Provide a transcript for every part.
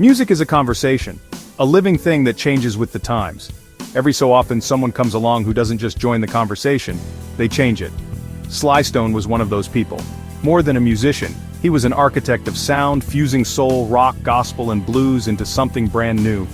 Music is a conversation, a living thing that changes with the times. Every so often someone comes along who doesn't just join the conversation, they change it. Sly Stone was one of those people. More than a musician, he was an architect of sound, fusing soul, rock, gospel, and blues into something brand new.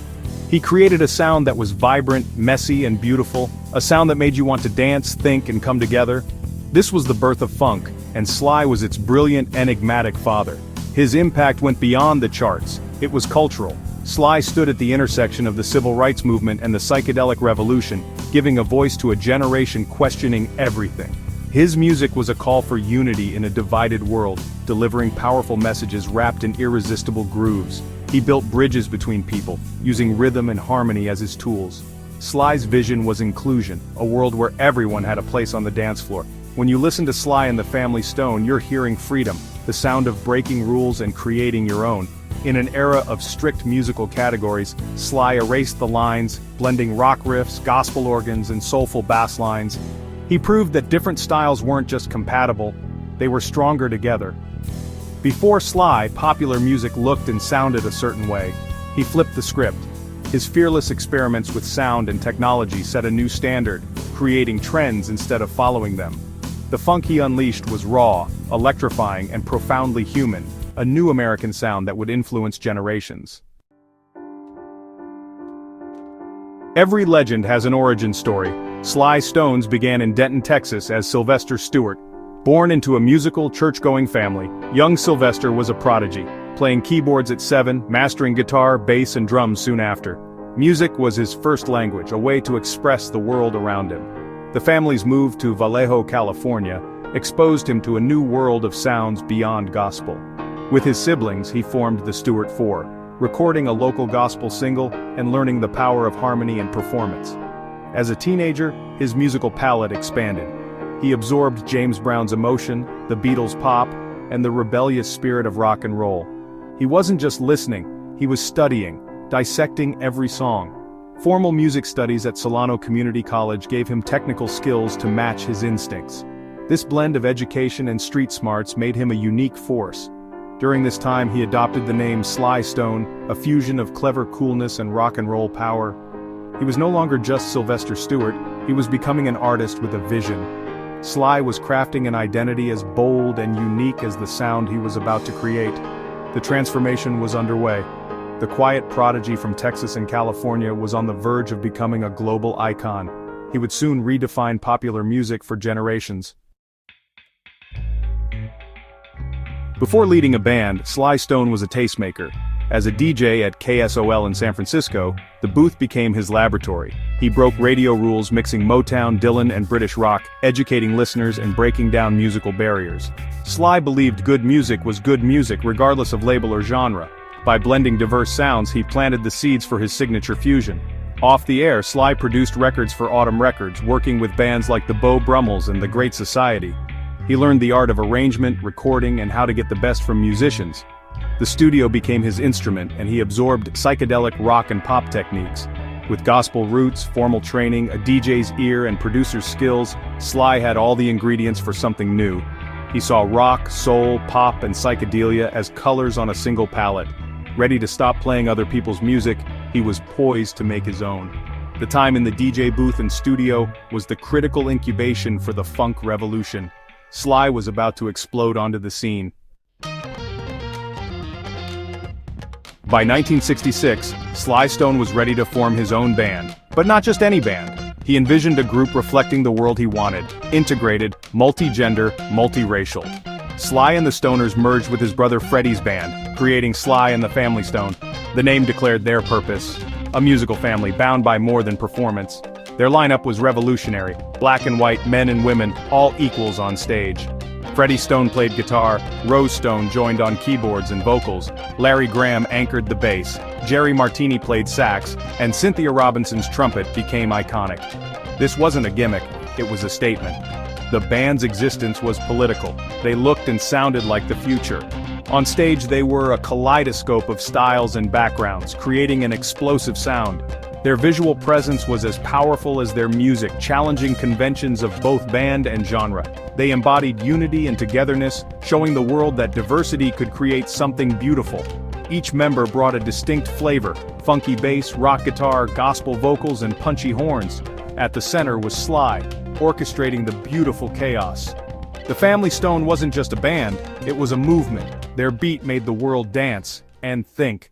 He created a sound that was vibrant, messy, and beautiful, a sound that made you want to dance, think, and come together. This was the birth of funk, and Sly was its brilliant, enigmatic father. His impact went beyond the charts. It was cultural. Sly stood at the intersection of the civil rights movement and the psychedelic revolution, giving a voice to a generation questioning everything. His music was a call for unity in a divided world, delivering powerful messages wrapped in irresistible grooves. He built bridges between people, using rhythm and harmony as his tools. Sly's vision was inclusion, a world where everyone had a place on the dance floor. When you listen to Sly and the Family Stone, you're hearing freedom, the sound of breaking rules and creating your own. In an era of strict musical categories, Sly erased the lines, blending rock riffs, gospel organs, and soulful bass lines. He proved that different styles weren't just compatible, they were stronger together. Before Sly, popular music looked and sounded a certain way. He flipped the script. His fearless experiments with sound and technology set a new standard, creating trends instead of following them. The funk he unleashed was raw, electrifying, and profoundly human, a new American sound that would influence generations. Every legend has an origin story. Sly Stone's began in Denton, Texas as Sylvester Stewart. Born into a musical, church-going family, young Sylvester was a prodigy, playing keyboards at 7, mastering guitar, bass, and drums soon after. Music was his first language, a way to express the world around him. The family's move to Vallejo, California, exposed him to a new world of sounds beyond gospel. With his siblings, he formed the Stewart Four, recording a local gospel single and learning the power of harmony and performance. As a teenager, his musical palette expanded. He absorbed James Brown's emotion, the Beatles' pop, and the rebellious spirit of rock and roll. He wasn't just listening, he was studying, dissecting every song. Formal music studies at Solano Community College gave him technical skills to match his instincts. This blend of education and street smarts made him a unique force. During this time he adopted the name Sly Stone, a fusion of clever coolness and rock and roll power. He was no longer just Sylvester Stewart, he was becoming an artist with a vision. Sly was crafting an identity as bold and unique as the sound he was about to create. The transformation was underway. The quiet prodigy from Texas and California was on the verge of becoming a global icon. He would soon redefine popular music for generations. Before leading a band, Sly Stone was a tastemaker. As a DJ at KSOL in San Francisco, the booth became his laboratory. He broke radio rules mixing Motown, Dylan, and British rock, educating listeners and breaking down musical barriers. Sly believed good music was good music regardless of label or genre. By blending diverse sounds, he planted the seeds for his signature fusion. Off the air, Sly produced records for Autumn Records, working with bands like the Beau Brummels and the Great Society. He learned the art of arrangement, recording, and how to get the best from musicians. The studio became his instrument, and he absorbed psychedelic rock and pop techniques. With gospel roots, formal training, a DJ's ear, and producer's skills, Sly had all the ingredients for something new. He saw rock, soul, pop, and psychedelia as colors on a single palette. Ready to stop playing other people's music, he was poised to make his own. The time in the DJ booth and studio was the critical incubation for the funk revolution. Sly was about to explode onto the scene. By 1966, Sly Stone was ready to form his own band. But not just any band. He envisioned a group reflecting the world he wanted, integrated, multi-gender, multi-racial. Sly and the Stoners merged with his brother Freddie's band, creating Sly and the Family Stone. The name declared their purpose, a musical family bound by more than performance. Their lineup was revolutionary, black and white men and women, all equals on stage. Freddie Stone played guitar, Rose Stone joined on keyboards and vocals, Larry Graham anchored the bass, Jerry Martini played sax, and Cynthia Robinson's trumpet became iconic. This wasn't a gimmick, it was a statement. The band's existence was political. They looked and sounded like the future. On stage they were a kaleidoscope of styles and backgrounds, creating an explosive sound. Their visual presence was as powerful as their music, challenging conventions of both band and genre. They embodied unity and togetherness, showing the world that diversity could create something beautiful. Each member brought a distinct flavor: funky bass, rock guitar, gospel vocals, and punchy horns. At the center was Sly, orchestrating the beautiful chaos. The Family Stone wasn't just a band, it was a movement. Their beat made the world dance and think.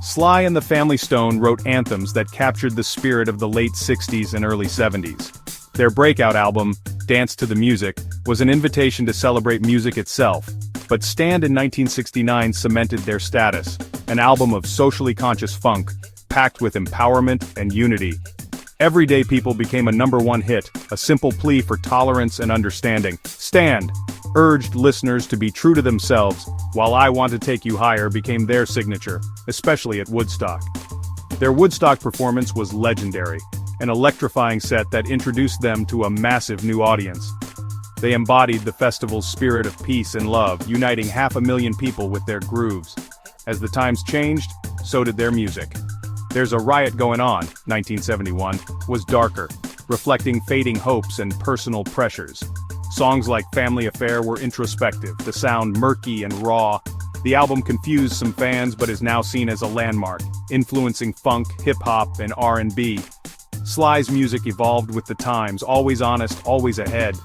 Sly and the Family Stone wrote anthems that captured the spirit of the late 60s and early 70s. Their breakout album, Dance to the Music, was an invitation to celebrate music itself, but Stand in 1969 cemented their status, an album of socially conscious funk, packed with empowerment and unity. Everyday People became a #1 hit, a simple plea for tolerance and understanding. Stand urged listeners to be true to themselves, while I Want to Take You Higher became their signature, especially at Woodstock. Their Woodstock performance was legendary, an electrifying set that introduced them to a massive new audience. They embodied the festival's spirit of peace and love, uniting 500,000 people with their grooves. As the times changed, so did their music. There's a Riot Going On, 1971, was darker, reflecting fading hopes and personal pressures. Songs like Family Affair were introspective, the sound murky and raw. The album confused some fans but is now seen as a landmark, influencing funk, hip-hop, and R&B. Sly's music evolved with the times, always honest, always ahead.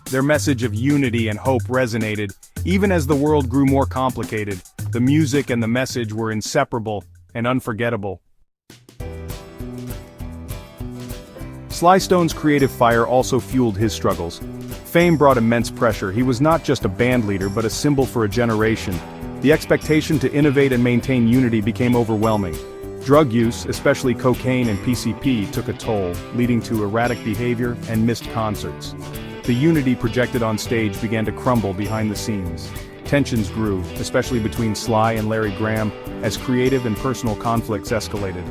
Their message of unity and hope resonated, even as the world grew more complicated. The music and the message were inseparable and unforgettable. Sly Stone's creative fire also fueled his struggles. Fame brought immense pressure. He was not just a band leader but a symbol for a generation. The expectation to innovate and maintain unity became overwhelming. Drug use, especially cocaine and PCP, took a toll, leading to erratic behavior and missed concerts. The unity projected on stage began to crumble behind the scenes. Tensions grew, especially between Sly and Larry Graham, as creative and personal conflicts escalated.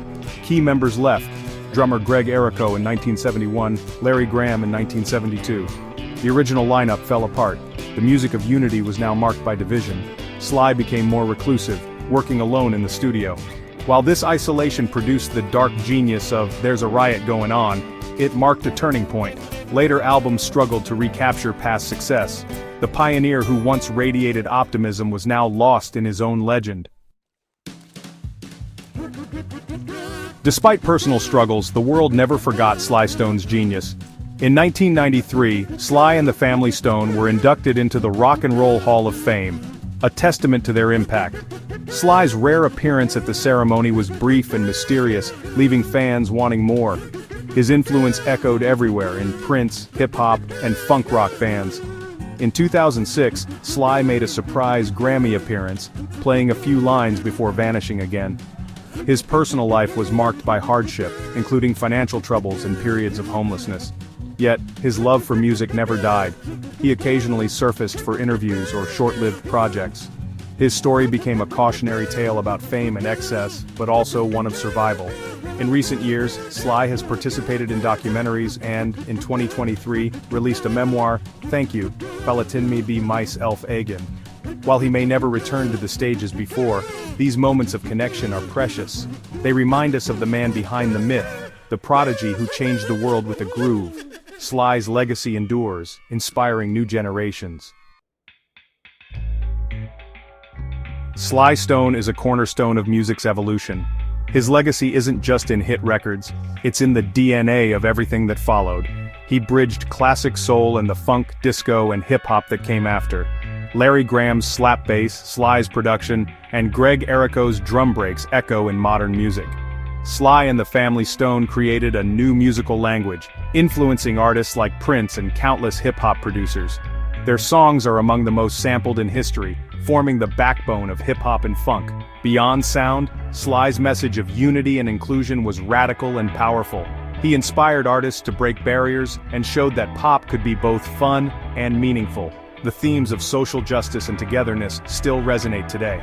Key members left: drummer Greg Errico in 1971, Larry Graham in 1972. The original lineup fell apart. The music of unity was now marked by division. Sly became more reclusive, working alone in the studio. While this isolation produced the dark genius of There's a Riot Going On, it marked a turning point. Later albums struggled to recapture past success. The pioneer who once radiated optimism was now lost in his own legend. Despite personal struggles, the world never forgot Sly Stone's genius. In 1993, Sly and the Family Stone were inducted into the Rock and Roll Hall of Fame, a testament to their impact. Sly's rare appearance at the ceremony was brief and mysterious, leaving fans wanting more. His influence echoed everywhere in Prince, hip-hop, and funk rock bands. In 2006, Sly made a surprise Grammy appearance, playing a few lines before vanishing again. His personal life was marked by hardship, including financial troubles and periods of homelessness. Yet, his love for music never died. He occasionally surfaced for interviews or short-lived projects. His story became a cautionary tale about fame and excess, but also one of survival. In recent years, Sly has participated in documentaries and, in 2023, released a memoir, Thank You, Felatin Me Be Mice Elf Egan. While he may never return to the stage as before, these moments of connection are precious. They remind us of the man behind the myth, the prodigy who changed the world with a groove. Sly's legacy endures, inspiring new generations. Sly Stone is a cornerstone of music's evolution. His legacy isn't just in hit records, it's in the DNA of everything that followed. He bridged classic soul and the funk, disco, and hip-hop that came after. Larry Graham's slap bass, Sly's production, and Greg Errico's drum breaks echo in modern music. Sly and the Family Stone created a new musical language, influencing artists like Prince and countless hip-hop producers. Their songs are among the most sampled in history, forming the backbone of hip-hop and funk. Beyond sound, Sly's message of unity and inclusion was radical and powerful. He inspired artists to break barriers and showed that pop could be both fun and meaningful. The themes of social justice and togetherness still resonate today.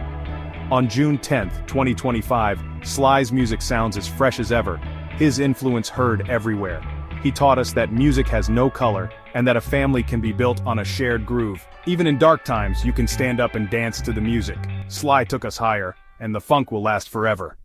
On June 10, 2025, Sly's music sounds as fresh as ever, his influence heard everywhere. He taught us that music has no color, and that a family can be built on a shared groove. Even in dark times, you can stand up and dance to the music. Sly took us higher, and the funk will last forever.